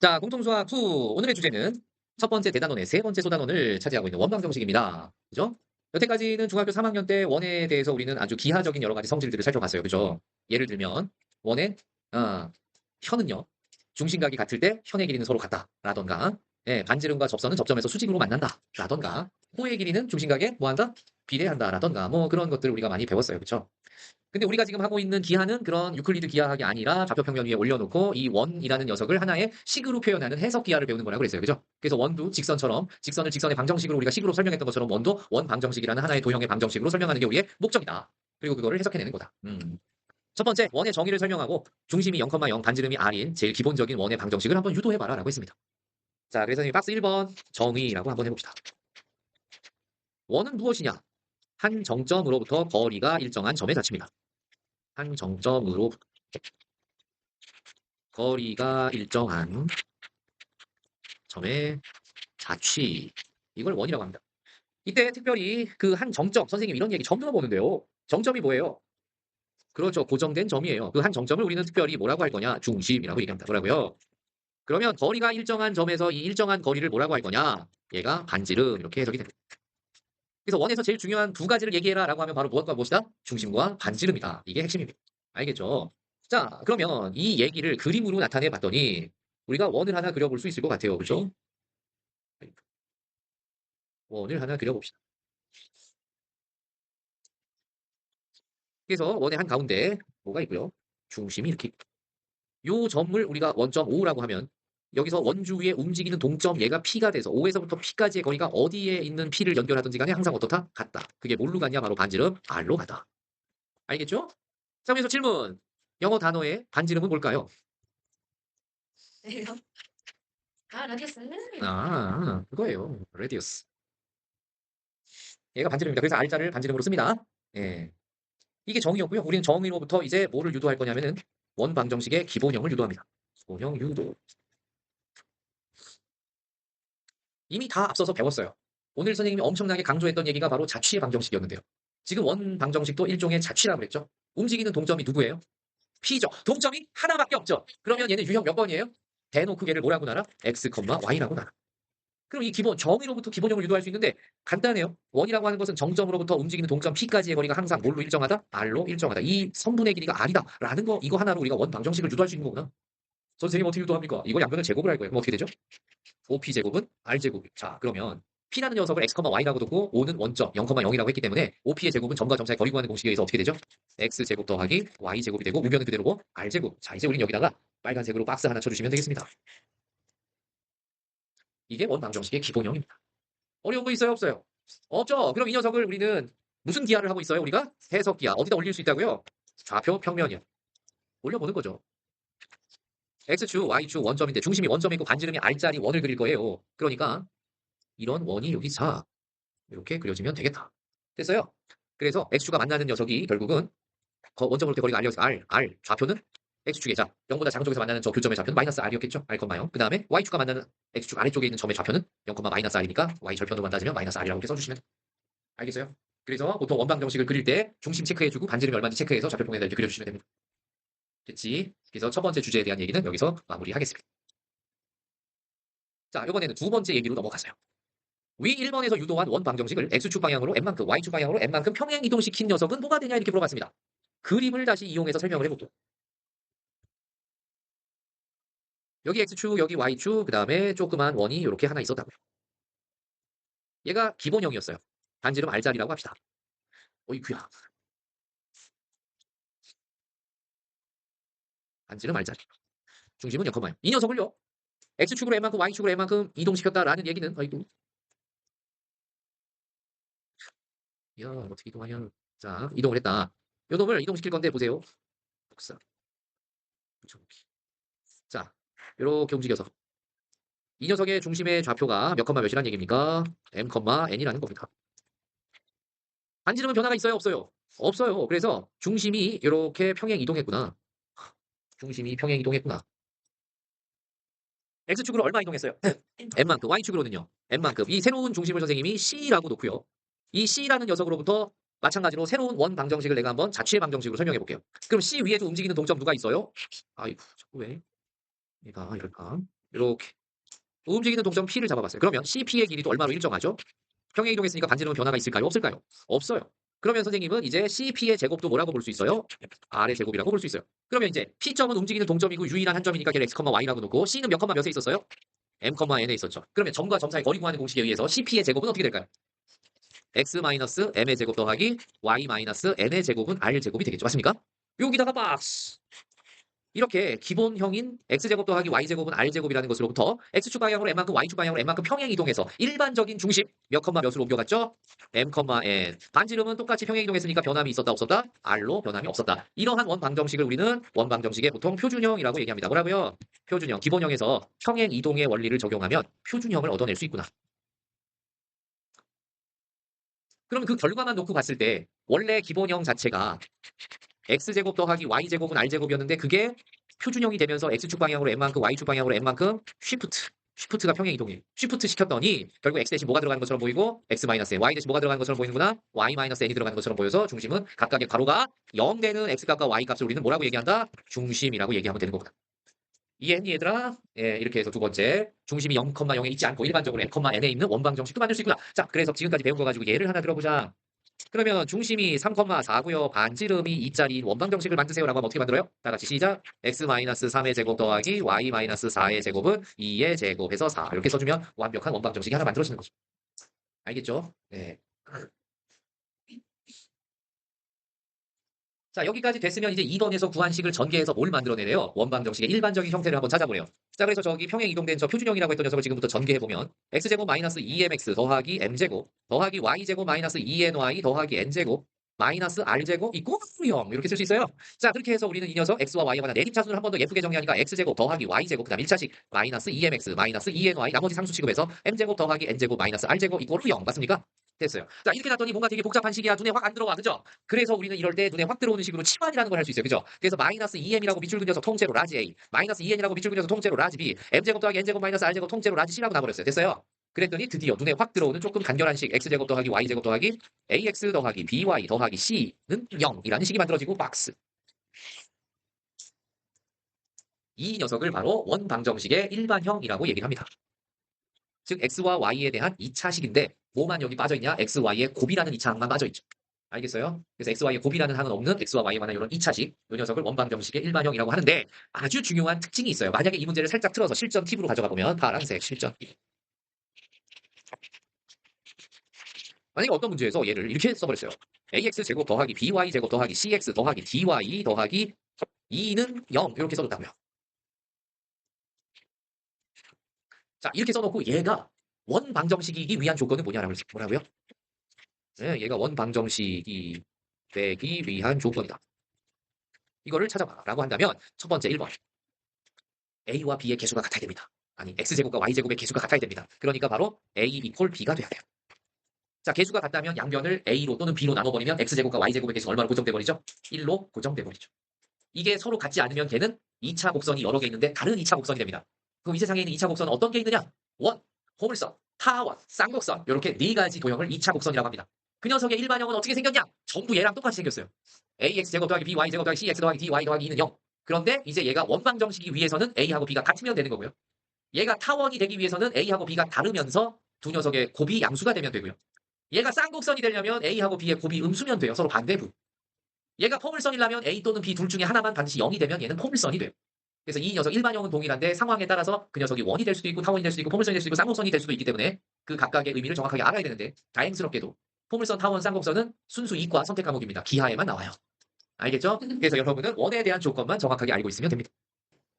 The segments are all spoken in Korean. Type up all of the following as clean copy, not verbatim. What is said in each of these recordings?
자, 공통수학 후 오늘의 주제는 첫 번째 대단원의 세 번째 소단원을 차지하고 있는 원방 정식입니다. 그죠? 여태까지는 중학교 3학년 때 원에 대해서 우리는 아주 기하적인 여러 가지 성질들을 살펴봤어요. 그죠? 예를 들면 원의 현은요. 중심각이 같을 때 현의 길이는 서로 같다라던가 예, 반지름과 접선은 접점에서 수직으로 만난다라던가 호의 길이는 중심각에 뭐한다? 비례한다라던가 뭐 그런 것들을 우리가 많이 배웠어요. 그렇죠? 근데 우리가 지금 하고 있는 기하는 그런 유클리드 기하학이 아니라 좌표평면 위에 올려놓고 이 원이라는 녀석을 하나의 식으로 표현하는 해석 기하를 배우는 거라고 그랬어요. 그죠? 그래서 원도 직선처럼 직선을 직선의 방정식으로 우리가 식으로 설명했던 것처럼 원도 원 방정식이라는 하나의 도형의 방정식으로 설명하는 게 우리의 목적이다. 그리고 그거를 해석해내는 거다. 첫 번째, 원의 정의를 설명하고 중심이 0,0 반지름이 R인 제일 기본적인 원의 방정식을 한번 유도해봐라 라고 했습니다. 자, 그래서 박스 1번 정의라고 한번 해봅시다. 원은 무엇이냐? 한 정점으로부터 거리가 일정한 점의 자체입니다. 한 정점으로 거리가 일정한 점의 자취. 이걸 원이라고 합니다. 이때 특별히 그 한 정점, 선생님 이런 얘기 처음 들어보는데요. 정점이 뭐예요? 그렇죠. 고정된 점이에요. 그 한 정점을 우리는 특별히 뭐라고 할 거냐? 중심이라고 얘기합니다. 뭐라고요? 그러면 거리가 일정한 점에서 이 일정한 거리를 뭐라고 할 거냐? 얘가 반지름 이렇게 해석이 됩니다. 그래서 원에서 제일 중요한 두 가지를 얘기해라 라고 하면 바로 무엇과 무엇이다? 중심과 반지름이다. 이게 핵심입니다. 알겠죠? 자, 그러면 이 얘기를 그림으로 나타내 봤더니 우리가 원을 하나 그려볼 수 있을 것 같아요. 그죠? 원을 하나 그려봅시다. 그래서 원의 한 가운데 뭐가 있고요? 중심이 이렇게 있고. 요 점을 우리가 원점 O라고 하면 여기서 원주 위에 움직이는 동점 얘가 P가 돼서 O에서부터 P까지의 거리가 어디에 있는 P를 연결하든지 간에 항상 어떻다? 같다. 그게 뭘로 같냐? 바로 반지름 R로 가다. 알겠죠? 자, 그래서 질문. 영어 단어의 반지름은 뭘까요? 네요. 라디우스. 그거예요. radius. 얘가 반지름입니다. 그래서 R자를 반지름으로 씁니다. 예. 이게 정의였고요. 우리는 정의로부터 이제 뭐를 유도할 거냐면은 원 방정식의 기본형을 유도합니다. 기본형 유도. 이미 다 앞서서 배웠어요. 오늘 선생님이 엄청나게 강조했던 얘기가 바로 자취의 방정식이었는데요. 지금 원 방정식도 일종의 자취라고 그랬죠. 움직이는 동점이 누구예요? P죠. 동점이 하나밖에 없죠. 그러면 얘는 유형 몇 번이에요? 대놓고 얘를 뭐라고 나라? X, Y라고 나라. 그럼 이 기본 정의로부터 기본형을 유도할 수 있는데 간단해요. 원이라고 하는 것은 정점으로부터 움직이는 동점 P까지의 거리가 항상 뭘로 일정하다? R로 일정하다. 이 선분의 길이가 R이다라는 거 이거 하나로 우리가 원 방정식을 유도할 수 있는 거구나. 선생님 어떻게 유도합니까? 이거 양변을 제곱을 할 거예요. 그럼 어떻게 되죠? 5P제곱은 R제곱. 자, 그러면 P라는 녀석을 X, Y라고 두고 O는 원점 0,0이라고 했기 때문에 5P의 제곱은 점과 점 사이 거리 구하는 공식에 의해서 어떻게 되죠? X제곱 더하기 Y제곱이 되고 우변은 그대로고 R제곱. 자, 이제 우리는 여기다가 빨간색으로 박스 하나 쳐주시면 되겠습니다. 이게 원 방정식의 기본형입니다. 어려운 거 있어요? 없어요? 없죠? 그럼 이 녀석을 우리는 무슨 기하를 하고 있어요? 우리가 해석 기하. 어디다 올릴 수 있다고요? 좌표 평면이요. 올려보는 거죠. X축, Y축 원점인데 중심이 원점이고 반지름이 R자리 원을 그릴 거예요. 그러니까 이런 원이 여기 자 이렇게 그려지면 되겠다. 됐어요? 그래서 X축과 만나는 녀석이 결국은 원점으로부터 거리가 R, 좌표는 X축의 자 0보다 작은 쪽에서 만나는 저 교점의 좌표는 마이너스 R이었겠죠? R, 0. 그 다음에 Y축과 만나는 X축 아래쪽에 있는 점의 좌표는 0, 마이너스 R이니까 Y 절편으로만 따지면 마이너스 R이라고 이렇게 써주시면 알겠어요? 그래서 보통 원방 정식을 그릴 때 중심 체크해주고 반지름이 얼마인지 체크해서 좌표평면에다 이렇게 그려주시면 됩니다. 됐지? 그래서 첫 번째 주제에 대한 얘기는 여기서 마무리하겠습니다. 자, 이번에는 두 번째 얘기로 넘어가서요. 위 1번에서 유도한 원 방정식을 X축 방향으로 N만큼, Y축 방향으로 N만큼 평행 이동시킨 녀석은 뭐가 되냐 이렇게 물어봤습니다. 그림을 다시 이용해서 설명을 해볼게요. 여기 X축, 여기 Y축, 그 다음에 조그만 원이 이렇게 하나 있었다고요. 얘가 기본형이었어요. 반지름 R자리라고 합시다. 어이구야. 반지름 R자리. 중심은 0,0. 이 녀석을요. X축으로 N만큼, Y축으로 N만큼 이동시켰다라는 얘기는 아이고. 야, 어떻게 이동하냐. 자, 이동을 했다. 요 놈을 이동시킬 건데 보세요. 복사. 붙여넣기. 자, 이렇게 움직여서 이 녀석의 중심의 좌표가 몇 컴마 몇이란 얘기입니까? M, N이라는 겁니다. 반지름은 변화가 있어요? 없어요? 없어요. 그래서 중심이 이렇게 평행 이동했구나. 중심이 평행 이동했구나. X축으로 얼마 이동했어요? N만큼. Y축으로는요? N만큼. 이 새로운 중심을 선생님이 C라고 놓고요. 이 C라는 녀석으로부터 마찬가지로 새로운 원 방정식을 내가 한번 자취의 방정식으로 설명해 볼게요. 그럼 C 위에도 움직이는 동점 누가 있어요? 아이고, 자꾸 왜? 얘가 이럴까? 이렇게 움직이는 동점 P를 잡아봤어요. 그러면 CP의 길이도 얼마로 일정하죠? 평행이동했으니까 반지름은 변화가 있을까요? 없을까요? 없어요. 그러면 선생님은 이제 CP의 제곱도 뭐라고 볼 수 있어요? R의 제곱이라고 볼 수 있어요. 그러면 이제 P점은 움직이는 동점이고 유일한 한 점이니까 걔를 x, y라고 놓고 C는 몇 컴마 몇에 있었어요? m, n에 있었죠. 그러면 점과 점 사이 거리 구하는 공식에 의해서 CP의 제곱은 어떻게 될까요? x-m의 제곱 더하기 y-n의 제곱은 r 제곱이 되겠죠. 맞습니까? 여기다가 박스. 이렇게 기본형인 x제곱 더하기 y제곱은 r제곱이라는 것으로부터 x축 방향으로 m만큼 y축 방향으로 n만큼 평행 이동해서 일반적인 중심 몇 컴마 몇으로 옮겨갔죠? m, n. 반지름은 똑같이 평행 이동했으니까 변함이 있었다 없었다? r로 변함이 없었다. 이러한 원방정식을 우리는 원방정식의 보통 표준형이라고 얘기합니다. 뭐라고요? 표준형. 기본형에서 평행 이동의 원리를 적용하면 표준형을 얻어낼 수 있구나. 그럼 그 결과만 놓고 봤을 때 원래 기본형 자체가 x제곱 더하기 y제곱은 r제곱이었는데 그게 표준형이 되면서 x축 방향으로 n만큼 y축 방향으로 n만큼 쉬프트가 평행 이동이에요. 쉬프트 시켰더니 결국 x 대신 뭐가 들어가는 것처럼 보이고 x n, y 대신 뭐가 들어가는 것처럼 보이는구나. y n이 들어가는 것처럼 보여서 중심은 각각의 괄호가 0 되는 x 값과 y 값을 우리는 뭐라고 얘기한다? 중심이라고 얘기하면 되는 거구나. 이해했니 얘들아? 예, 이렇게 해서 두 번째 중심이 0,0에 있지 않고 일반적으로 m, n에 있는 원방 정식도 만들 수 있구나. 자, 그래서 지금까지 배운 거 가지고 예를 하나 들어보자. 그러면 중심이 3,4고요. 반지름이 2짜리 원방 정식을 만드세요라고 하면 어떻게 만들어요? 다 같이 시작. x-3의 제곱 더하기 y-4의 제곱은 2의 제곱해서 4. 이렇게 써주면 완벽한 원방 정식이 하나 만들어지는 거죠. 알겠죠? 네. 자, 여기까지 됐으면 이제 2번에서 구한 식을 전개해서 뭘 만들어내래요? 원방 정식의 일반적인 형태를 한번 찾아보래요. 자, 그래서 저기 평행 이동된 저 표준형이라고 했던 녀석을 지금부터 전개해보면 x제곱 마이너스 2mx 더하기 m제곱 더하기 y제곱 마이너스 2ny 더하기 n제곱 마이너스 r제곱 이꼬 0 이렇게 쓸 수 있어요. 자, 그렇게 해서 우리는 이 녀석 x와 y에 관한 내림 차순을 한 번 더 예쁘게 정리하니까 x제곱 더하기 y제곱 그 다음 1차식 마이너스 2mx 마이너스 2ny 나머지 상수 취급해서 m제곱 더하기 n제곱 마이너스 r제곱 이꼬 0 맞습니까? 됐어요. 자, 이렇게 놨더니 뭔가 되게 복잡한 식이야. 눈에 확 안 들어와. 그죠? 그래서 우리는 이럴 때 눈에 확 들어오는 식으로 치환이라는 걸 할 수 있어요. 그죠? 그래서 마이너스 2m이라고 밑줄 그려서 통째로 라지 A, 마이너스 2n이라고 밑줄 그려서 통째로 라지 B, m제곱 더하기 n제곱 마이너스 r제곱 통째로 라지 C라고 나버렸어요. 됐어요? 그랬더니 드디어 눈에 확 들어오는 조금 간결한 식 x제곱 더하기 y제곱 더하기 ax 더하기 by 더하기 c는 0이라는 식이 만들어지고 박스. 이 녀석을 바로 원방정식의 일반형이라고 얘기를 합니다. 즉 x와 y에 대한 2차식인데 뭐만 여기 빠져있냐? x, y의 곱이라는 2차 항만 빠져있죠. 알겠어요? 그래서 x, y의 곱이라는 항은 없는 x와 y에 관한 이런 2차식 이 녀석을 원방정식의 일반형이라고 하는데 아주 중요한 특징이 있어요. 만약에 이 문제를 살짝 틀어서 실전 팁으로 가져가 보면 파란색 실전 팁. 만약에 어떤 문제에서 얘를 이렇게 써버렸어요. ax 제곱 더하기 by 제곱 더하기 cx 더하기 dy 더하기 2는 0 이렇게 써줬다고요. 자, 이렇게 써놓고 얘가 원방정식이기 위한 조건은 뭐냐고요? 네, 얘가 원방정식이 되기 위한 조건이다. 이거를 찾아봐라고 한다면 첫 번째 1번 a와 b의 개수가 같아야 됩니다. 아니 x제곱과 y제곱의 개수가 같아야 됩니다. 그러니까 바로 a 이퀄 b가 돼야 돼요. 자, 개수가 같다면 양변을 a로 또는 b로 나눠버리면 x제곱과 y제곱의 개수 얼마로 고정돼 버리죠? 1로 고정돼 버리죠. 이게 서로 같지 않으면 걔는 2차 곡선이 여러 개 있는데 다른 2차 곡선이 됩니다. 그럼 이 세상에 있는 2차 곡선은 어떤 게 있느냐? 원, 포물선, 타원, 쌍곡선 이렇게 네 가지 도형을 2차 곡선이라고 합니다. 그 녀석의 일반형은 어떻게 생겼냐? 전부 얘랑 똑같이 생겼어요. ax 제곱 더하기 by 제곱 더하기 cx 더하기 dy 더하기 2는 0. 그런데 이제 얘가 원방정식이기 위해서는 a하고 b가 같으면 되는 거고요. 얘가 타원이 되기 위해서는 a하고 b가 다르면서 두 녀석의 곱이 양수가 되면 되고요. 얘가 쌍곡선이 되려면 a하고 b의 곱이 음수면 돼요. 서로 반대부. 얘가 포물선이라면 a 또는 b 둘 중에 하나만 반드시 0이 되면 얘는 포물선이 돼요. 그래서 이 녀석 일반형은 동일한데 상황에 따라서 그 녀석이 원이 될 수도 있고 타원이 될 수도 있고 포물선이 될 수도 있고 쌍곡선이 될 수도 있기 때문에 그 각각의 의미를 정확하게 알아야 되는데 다행스럽게도 포물선, 타원, 쌍곡선은 순수 이과 선택 과목입니다. 기하에만 나와요. 알겠죠? 그래서 여러분은 원에 대한 조건만 정확하게 알고 있으면 됩니다.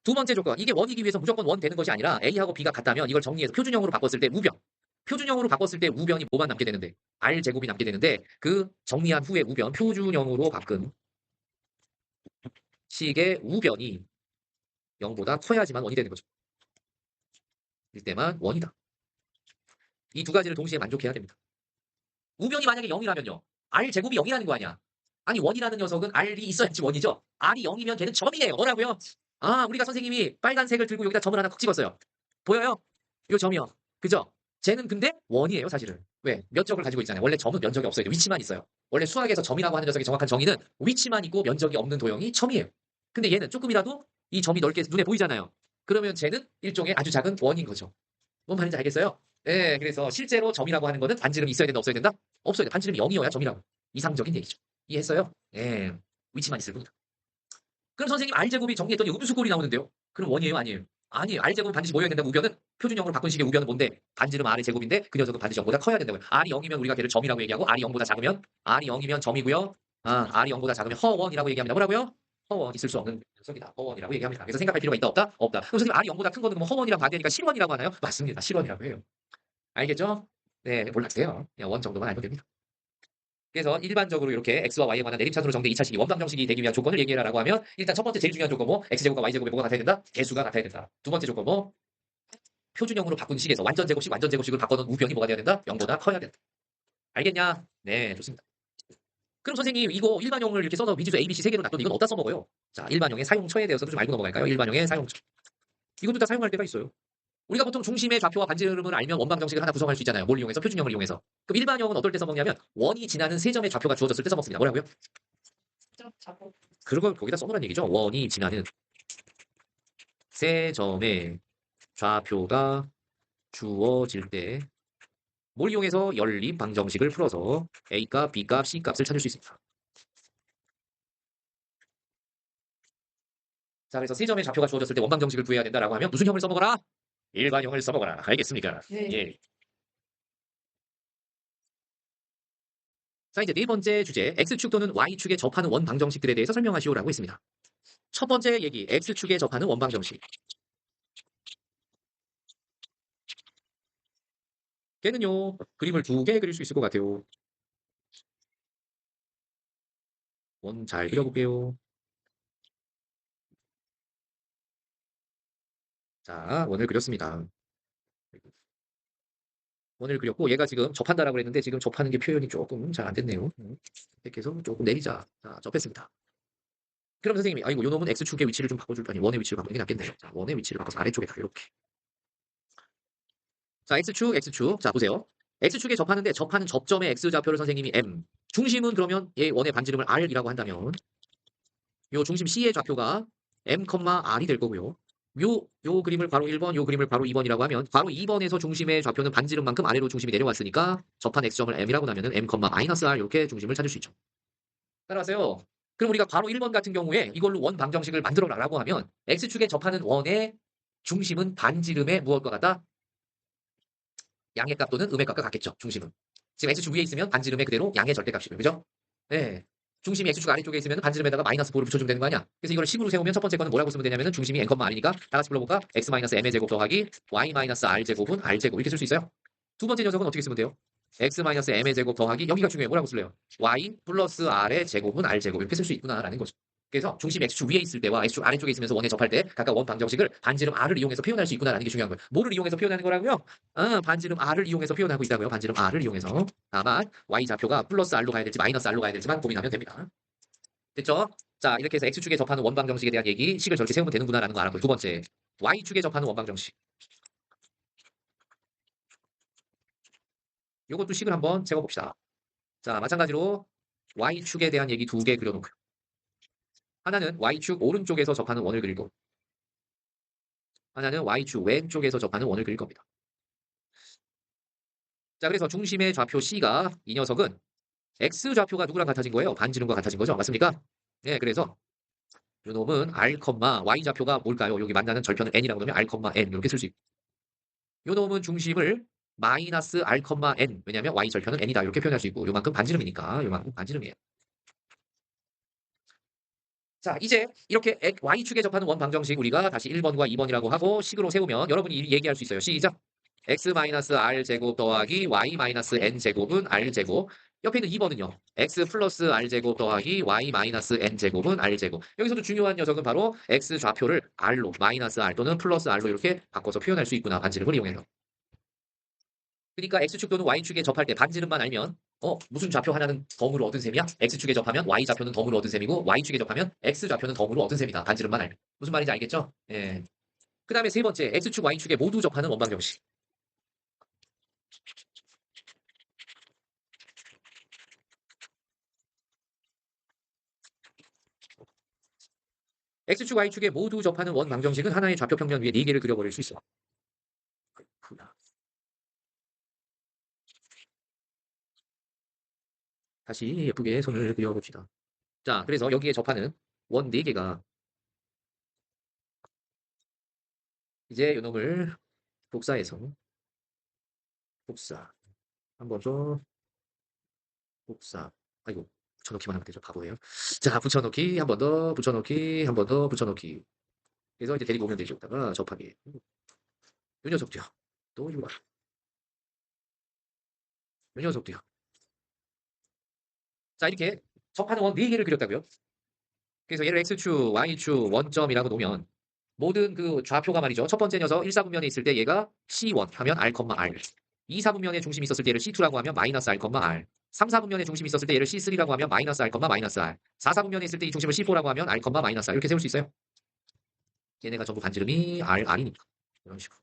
두 번째 조건, 이게 원이기 위해서 무조건 원 되는 것이 아니라 a하고 b가 같다면 이걸 정리해서 표준형으로 바꿨을 때 우변. 표준형으로 바꿨을 때 우변이 뭐만 남게 되는데 r제곱이 남게 되는데 그 정리한 후에 우변 표준형으로 바꾼 식의 우변이 0보다 커야지만 원이 되는 거죠. 이때만 원이다. 이 두 가지를 동시에 만족해야 됩니다. 우변이 만약에 0이라면요. r제곱이 0이라는 거 아니야. 아니 원이라는 녀석은 r이 있어야지 원이죠. r이 0이면 걔는 점이에요. 뭐라고요? 아, 우리가 선생님이 빨간색을 들고 여기다 점을 하나 콕 찍었어요. 보여요? 요 점이요. 그죠? 쟤는 근데 원이에요, 사실은. 왜? 면적을 가지고 있잖아요. 원래 점은 면적이 없어요. 위치만 있어요. 원래 수학에서 점이라고 하는 녀석의 정확한 정의는 위치만 있고 면적이 없는 도형이 점이에요. 근데 얘는 조금이라도 이 점이 넓게 눈에 보이잖아요. 그러면 쟤는 일종의 아주 작은 원인 거죠. 뭔 말인지 알겠어요? 예, 그래서 실제로 점이라고 하는 거는 반지름이 있어야 된다, 없어야 된다? 없어야 돼. 반지름이 0이어야 점이라고. 이상적인 얘기죠. 이해했어요? 예, 위치만 있을 뿐이다. 그럼 선생님 R제곱이 정리했더니 음수꼴이 나오는데요. 그럼 원이에요, 아니에요? 아니에요. R제곱은 반드시 뭐여야 된다고 우변은 표준형으로 바꾼 식의 우변은 뭔데? 반지름 R의 제곱인데 그 녀석은 반드시 0보다 커야 된다고요. R이 0이면 우리가 걔를 점이라고 얘기하고 R이 0보다 작으면 R이 0이면 점이고요. R이 0보다 작으면 허원이라고 얘기합니다. 뭐라고요? 허원 있을 수 없는 녀석이다. 허원이라고 얘기합니다. 그래서 생각할 필요가 있다 없다? 없다. 그럼 선생님 R이 0보다 큰 거는 그럼 허원이랑 반대니까 실원이라고 하나요? 맞습니다. 실원이라고 해요. 알겠죠? 네, 몰랐어요. 그냥 원 정도만 알면 됩니다. 그래서 일반적으로 이렇게 x와 y에 관한 내림차순으로 정된 2차 식이 원방 정식이 되기 위한 조건을 얘기해라라고 하면 일단 첫 번째 제일 중요한 조건 뭐 x제곱과 y제곱이 뭐가 같아야 된다? 개수가 같아야 된다. 두 번째 조건 뭐 표준형으로 바꾼 식에서 완전 제곱식 완전 제곱식을 바꿔놓은 우변이 뭐가 돼야 된다? 0보다 커야 된다. 알겠냐? 네, 좋습니다. 그럼 선생님 이거 일반형을 이렇게 써서 미지수 A, B, C 세 개로 놔뒀는데 이건 어디다 써먹어요? 자, 일반형의 사용처에 대해서도 좀 알고 넘어갈까요? 일반형의 사용처. 이것도 다 사용할 때가 있어요. 우리가 보통 중심의 좌표와 반지름을 알면 원방 정식을 하나 구성할 수 있잖아요. 뭘 이용해서? 표준형을 이용해서. 그럼 일반형은 어떨 때 써먹냐면 원이 지나는 세 점의 좌표가 주어졌을 때 써먹습니다. 뭐라고요? 자고. 그걸 거기다 써놓으란 얘기죠. 원이 지나는 세 점의 좌표가 주어질 때 뭘 이용해서 연립 방정식을 풀어서 A값, B값, C값을 찾을 수 있습니다. 자, 그래서 세 점의 좌표가 주어졌을 때 원방 정식을 구해야 된다라고 하면 무슨 형을 써먹어라? 일반형을 써먹어라. 알겠습니까? 네. 예. 자, 이제 네 번째 주제, X축 또는 Y축에 접하는 원방정식들에 대해서 설명하시오라고 했습니다. 첫 번째 얘기, X축에 접하는 원방정식. 걔는요, 그림을 두 개 그릴 수 있을 것 같아요. 원 잘 그려볼게요. 자, 원을 그렸습니다. 원을 그렸고 얘가 지금 접한다라고 했는데 지금 접하는 게 표현이 조금 잘 안 됐네요. 이렇게 해서 조금 내리자. 자, 접했습니다. 그럼 선생님이 아이고 요 놈은 X축의 위치를 좀 바꿔줄 거니 원의 위치를 바꾸는 게 낫겠네요. 자, 원의 위치를 바꿔서 아래쪽에다 이렇게. 자, X축. 자, 보세요. X축에 접하는데 접하는 접점의 X좌표를 선생님이 M. 중심은 그러면 얘 원의 반지름을 R이라고 한다면 요 중심 C의 좌표가 M, R이 될 거고요. 요 그림을 괄호 1번, 요 그림을 괄호 2번이라고 하면 괄호 2번에서 중심의 좌표는 반지름만큼 아래로 중심이 내려왔으니까 접한 X점을 M이라고 나면은 M, R 이렇게 중심을 찾을 수 있죠. 따라하세요. 그럼 우리가 괄호 1번 같은 경우에 이걸로 원 방정식을 만들어라라고 하면 X축에 접하는 원의 중심은 반지름의 무엇과 같다? 양의 값 또는 음의 값과 같겠죠. 중심은. 지금 X축 위에 있으면 반지름의 그대로 양의 절대값이고요. 그죠? 네. 중심이 X축 아래쪽에 있으면 반지름에다가 마이너스 4를 붙여주면 되는 거 아니야? 그래서 이걸 식으로 세우면 첫 번째 거는 뭐라고 쓰면 되냐면은 중심이 n, r이니까 다 같이 불러볼까? x-m의 제곱 더하기 y-r 제곱은 r 제곱 이렇게 쓸 수 있어요. 두 번째 녀석은 어떻게 쓰면 돼요? x-m의 제곱 더하기 여기가 중요해. 뭐라고 쓸래요? y 플러스 r의 제곱은 r 제곱 이렇게 쓸 수 있구나라는 거죠. 그래서 중심 X축 위에 있을 때와 X축 아래쪽에 있으면서 원에 접할 때 각각 원 방정식을 반지름 R을 이용해서 표현할 수 있구나라는 게 중요한 거예요. 뭐를 이용해서 표현하는 거라고요? 반지름 R을 이용해서 표현하고 있다고요. 반지름 R을 이용해서. 다만 Y좌표가 플러스 R로 가야 될지 마이너스 R로 가야 될지만 고민하면 됩니다. 됐죠? 자, 이렇게 해서 X축에 접하는 원방 정식에 대한 얘기, 식을 저렇게 세우면 되는구나라는 거 알았고요. 두 번째, Y축에 접하는 원방 정식. 요것도 식을 한번 세워봅시다. 자, 마찬가지로 Y축에 대한 얘기 두 개 그려놓고요. 하나는 Y축 오른쪽에서 접하는 원을 그리고, 하나는 Y축 왼쪽에서 접하는 원을 그릴 겁니다. 자, 그래서 중심의 좌표 C가 이 녀석은 X좌표가 누구랑 같아진 거예요? 반지름과 같아진 거죠. 맞습니까? 네, 그래서 요 놈은 R, Y좌표가 뭘까요? 여기 만나는 절편을 N이라고 하면 R, N 이렇게 쓸 수 있고 요 놈은 중심을 마이너스 R, N 왜냐하면 Y 절편은 N이다 이렇게 표현할 수 있고 요만큼 반지름이니까 요만큼 반지름이에요. 자, 이제 이렇게 Y축에 접하는 원 방정식 우리가 다시 1번과 2번이라고 하고 식으로 세우면 여러분이 얘기할 수 있어요. 시작. x-r 제곱 더하기 y-n 제곱은 r 제곱. 옆에 있는 2번은요. x 플러스 r 제곱 더하기 y-n 제곱은 r 제곱. 여기서도 중요한 녀석은 바로 x 좌표를 r로 마이너스 r 또는 플러스 r로 이렇게 바꿔서 표현할 수 있구나. 반지름을 이용해서. 그러니까 X축 또는 Y축에 접할 때 반지름만 알면 무슨 좌표 하나는 덤으로 얻은 셈이야? X축에 접하면 Y좌표는 덤으로 얻은 셈이고 Y축에 접하면 X좌표는 덤으로 얻은 셈이다. 반지름만 알면. 무슨 말인지 알겠죠? 예. 그 다음에 세 번째, X축, Y축에 모두 접하는 원방정식. X축, Y축에 모두 접하는 원 방정식은 하나의 좌표 평면 위에 4개를 그려버릴 수 있어. 다시 예쁘게 손을 그려봅시다. 자, 그래서 여기에 접하는 원 4개가 이제 요놈을 복사해서 복사 한 번 더 복사. 아이고, 붙여넣기만 하면 되죠. 바보예요. 자, 붙여넣기 한 번 더, 붙여넣기 한 번 더, 붙여넣기. 그래서 이제 데리고 오면 되죠. 여기다가 접하기. 요 녀석도요. 또 이거 봐. 요 녀석도요. 자, 이렇게 접하는 원 4개를 그렸다고요. 그래서 얘를 X축, Y축, 원점이라고 놓으면 모든 그 좌표가 말이죠. 첫 번째 녀석 1사분면에 있을 때 얘가 C1 하면 R, R. 2사분면에 중심이 있었을 때 얘를 C2라고 하면 마이너스 R, R. 3사분면에 중심이 있었을 때 얘를 C3라고 하면 마이너스 R, R. 4사분면에 있을 때 이 중심을 C4라고 하면 R, R. 이렇게 세울 수 있어요. 얘네가 전부 반지름이 R, R이니까. 이런 식으로.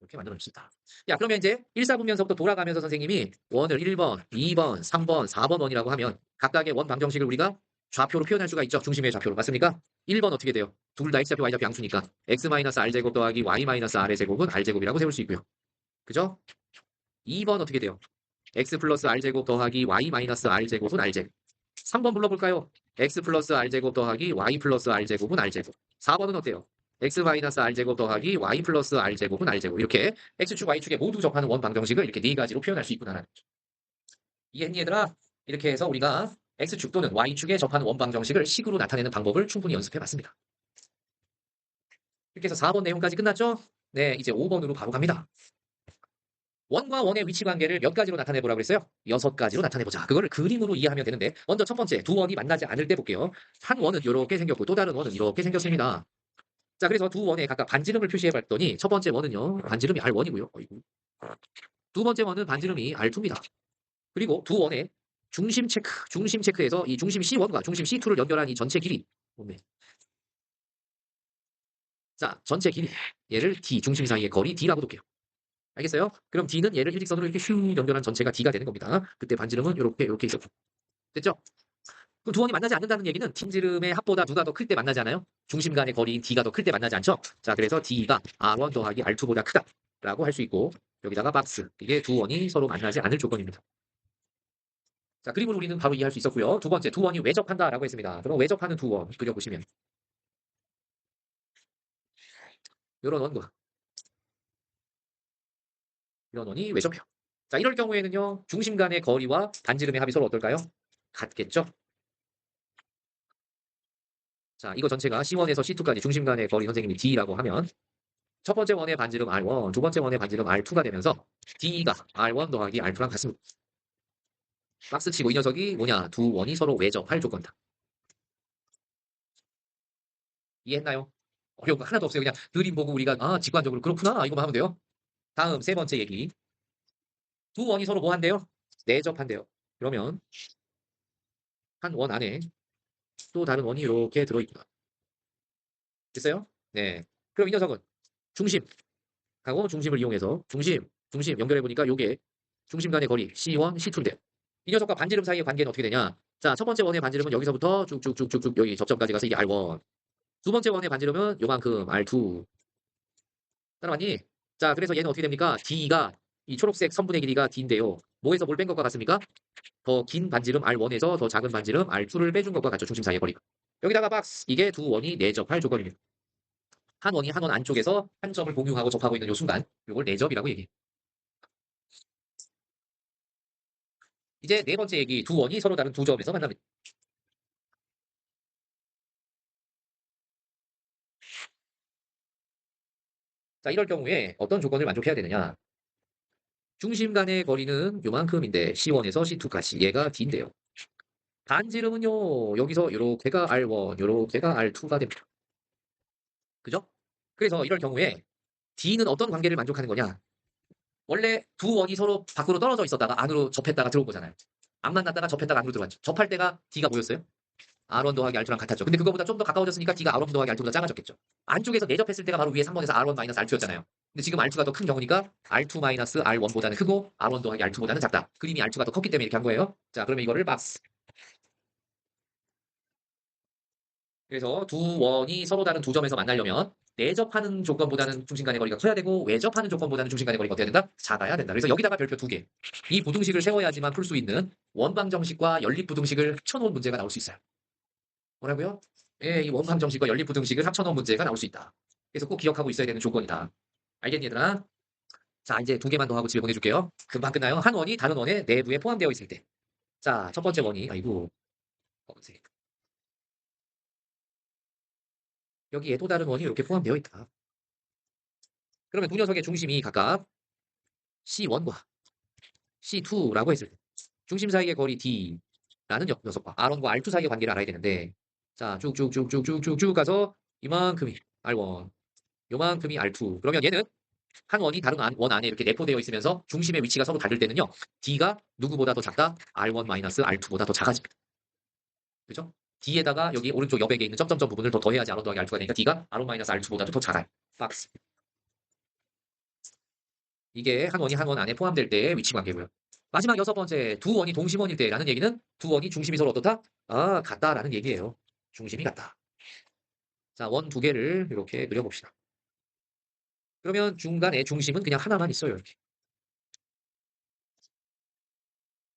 이렇게 만들어 줍시다. 야, 그러면 이제 1사분면서부터 돌아가면서 선생님이 원을 1번, 2번, 3번, 4번 원이라고 하면 각각의 원 방정식을 우리가 좌표로 표현할 수가 있죠. 중심의 좌표로. 맞습니까? 1번 어떻게 돼요? 둘 다 x좌표, y좌표 양수니까 x-r제곱 더하기 y-r의 제곱은 r제곱이라고 세울 수 있고요. 그죠? 2번 어떻게 돼요? x 플러스 r제곱 더하기 y-r제곱은 r제곱. 3번 불러볼까요? x 플러스 r제곱 더하기 y 플러스 r제곱은 r제곱. 4번은 어때요? x-r제곱 더하기 y 플러스 r제곱은 r제곱. 이렇게 x축, y축에 모두 접하는 원 방정식을 이렇게 4가지로 표현할 수 있구나. 이해했니 얘들아? 이렇게 해서 우리가 x축 또는 y축에 접하는 원 방정식을 식으로 나타내는 방법을 충분히 연습해 봤습니다. 이렇게 해서 4번 내용까지 끝났죠? 네, 이제 5번으로 바로 갑니다. 원과 원의 위치 관계를 몇 가지로 나타내보라고 그랬어요? 6가지로 나타내보자. 그거를 그림으로 이해하면 되는데 먼저 첫 번째 두 원이 만나지 않을 때 볼게요. 한 원은 이렇게 생겼고 또 다른 원은 이렇게 생겼습니다. 자, 그래서 두 원에 각각 반지름을 표시해봤더니 첫 번째 원은요. 반지름이 R1이고요. 두 번째 원은 반지름이 R2입니다. 그리고 두 원의 중심 체크에서 이 중심 C1과 중심 C2를 연결한 이 전체 길이 네. 자, 전체 길이 얘를 D, 중심 사이의 거리 D라고 볼게요. 알겠어요? 그럼 D는 얘를 일직선으로 이렇게 슉 연결한 전체가 D가 되는 겁니다. 그때 반지름은 이렇게 있었고. 됐죠? 그럼 두 원이 만나지 않는다는 얘기는 팀지름의 합보다 누가 더 클 때 만나지 않아요? 중심 간의 거리인 D가 더 클 때 만나지 않죠? 자, 그래서 D가 R1 더하기 R2보다 크다라고 할 수 있고 여기다가 박스. 이게 두 원이 서로 만나지 않을 조건입니다. 자, 그림을 우리는 바로 이해할 수 있었고요. 두 번째, 두 원이 외접한다라고 했습니다. 그럼 외접하는 두 원 그려보시면 이런 원과 이런 원이 외접해요. 자, 이럴 경우에는요. 중심 간의 거리와 반지름의 합이 서로 어떨까요? 같겠죠? 자, 이거 전체가 C1에서 C2까지 중심 간의 거리 선생님이 D라고 하면 첫 번째 원의 반지름 R1, 두 번째 원의 반지름 R2가 되면서 D가 R1 더하기 R2랑 같습니다. 박스 치고 이 녀석이 뭐냐? 두 원이 서로 외접할 조건이다. 이해했나요? 어려운 거 하나도 없어요. 그냥 그림 보고 우리가 직관적으로 그렇구나 이거만 하면 돼요. 다음 세 번째 얘기. 두 원이 서로 뭐 한대요? 내접한대요. 그러면 한 원 안에 또 다른 원이 이렇게 들어있구나. 됐어요? 네. 그럼 이 녀석은 중심하고 중심을 이용해서 중심 연결해보니까 요게 중심 간의 거리 C1, C2인데 이 녀석과 반지름 사이의 관계는 어떻게 되냐? 자, 첫 번째 원의 반지름은 여기서부터 쭉쭉쭉쭉 여기 접점까지 가서 이게 R1. 두 번째 원의 반지름은 요만큼 R2. 따라왔니? 자, 그래서 얘는 어떻게 됩니까? D가 이 초록색 선분의 길이가 D인데요. 뭐에서 뭘 뺀 것과 같습니까? 더 긴 반지름 R1에서 더 작은 반지름 R2를 빼준 것과 같죠. 중심 사이의 거리가. 여기다가 박스. 이게 두 원이 내접할 조건입니다. 한 원이 한 원 안쪽에서 한 점을 공유하고 접하고 있는 이 순간 이걸 내접이라고 얘기해요. 이제 네 번째 얘기. 두 원이 서로 다른 두 점에서 만납니다. 자, 이럴 경우에 어떤 조건을 만족해야 되느냐? 중심 간의 거리는 요만큼인데 C1에서 C2까지 얘가 D인데요. 반지름은요. 여기서 요렇게가 R1, 요렇게가 R2가 됩니다. 그죠? 그래서 이럴 경우에 D는 어떤 관계를 만족하는 거냐? 원래 두 원이 서로 밖으로 떨어져 있었다가 안으로 접했다가 들어온 거잖아요. 안 만났다가 접했다가 안으로 들어왔죠. 접할 때가 D가 뭐였어요? R1 더하기 R2랑 같았죠. 근데 그거보다 좀 더 가까워졌으니까 D가 R1 더하기 R2보다 작아졌겠죠. 안쪽에서 내접했을 때가 바로 위에 3번에서 R1 마이너스 R2였잖아요. 근데 지금 R2가 더 큰 경우니까 R2 마이너스 R1보다는 크고 R1 더하기 R2보다는 작다. 그림이 R2가 더 컸기 때문에 이렇게 한 거예요. 자, 그러면 이거를 박스. 그래서 두 원이 서로 다른 두 점에서 만나려면 내접하는 조건보다는 중심 간의 거리가 커야 되고 외접하는 조건보다는 중심 간의 거리가 어때야 된다? 작아야 된다. 그래서 여기다가 별표 두 개. 이 부등식을 세워야지만 풀 수 있는 원방정식과 연립부등식을 합쳐놓은 문제가 나올 수 있어요. 뭐라고요? 예, 이 원방정식과 연립부등식을 합쳐놓은 문제가 나올 수 있다. 그래서 꼭 기억하고 있어야 되는 조건이다. 알겠니, 얘들아? 자, 이제 두 개만 더 하고 집에 보내줄게요. 금방 끝나요. 한 원이 다른 원의 내부에 포함되어 있을 때. 자, 첫 번째 원이, 아이고, 검은색. 여기에 또 다른 원이 이렇게 포함되어 있다. 그러면 두 녀석의 중심이 각각 C1과 C2라고 했을 때 중심 사이의 거리 D라는 녀석과 R1과 R2 사이의 관계를 알아야 되는데 자, 쭉쭉쭉쭉쭉쭉쭉 가서 이만큼이 R1, 요만큼이 R2. 그러면 얘는 한 원이 다른 원 안에 이렇게 내포되어 있으면서 중심의 위치가 서로 다를 때는요. D가 누구보다 더 작다? R1-R2보다 더 작아집니다. 그죠? D에다가 여기 오른쪽 여백에 있는 점점점 부분을 더 더해야지 R1 더하기 R2가 되니까 D가 R1-R2보다도 더 작아요. 박스. 이게 한 원이 한 원 안에 포함될 때의 위치 관계고요. 마지막 여섯 번째, 두 원이 동심원일 때라는 얘기는 두 원이 중심이 서로 어떻다? 아, 같다라는 얘기예요. 중심이 같다. 자, 원 두 개를 이렇게 그려봅시다. 그러면 중간에 중심은 그냥 하나만 있어요. 이렇게.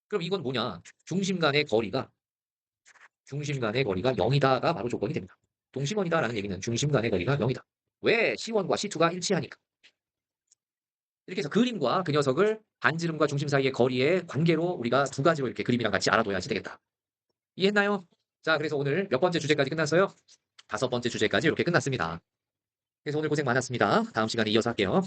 그럼 이건 뭐냐? 중심 간의 거리가 0이다가 바로 조건이 됩니다. 동심원이다라는 얘기는 중심 간의 거리가 0이다. 왜? C1과 C2가 일치하니까. 이렇게 해서 그림과 그 녀석을 반지름과 중심 사이의 거리의 관계로 우리가 두 가지로 이렇게 그림이랑 같이 알아둬야지 되겠다. 이해했나요? 자, 그래서 오늘 몇 번째 주제까지 끝났어요? 다섯 번째 주제까지 이렇게 끝났습니다. 그래서 오늘 고생 많았습니다. 다음 시간에 이어서 할게요.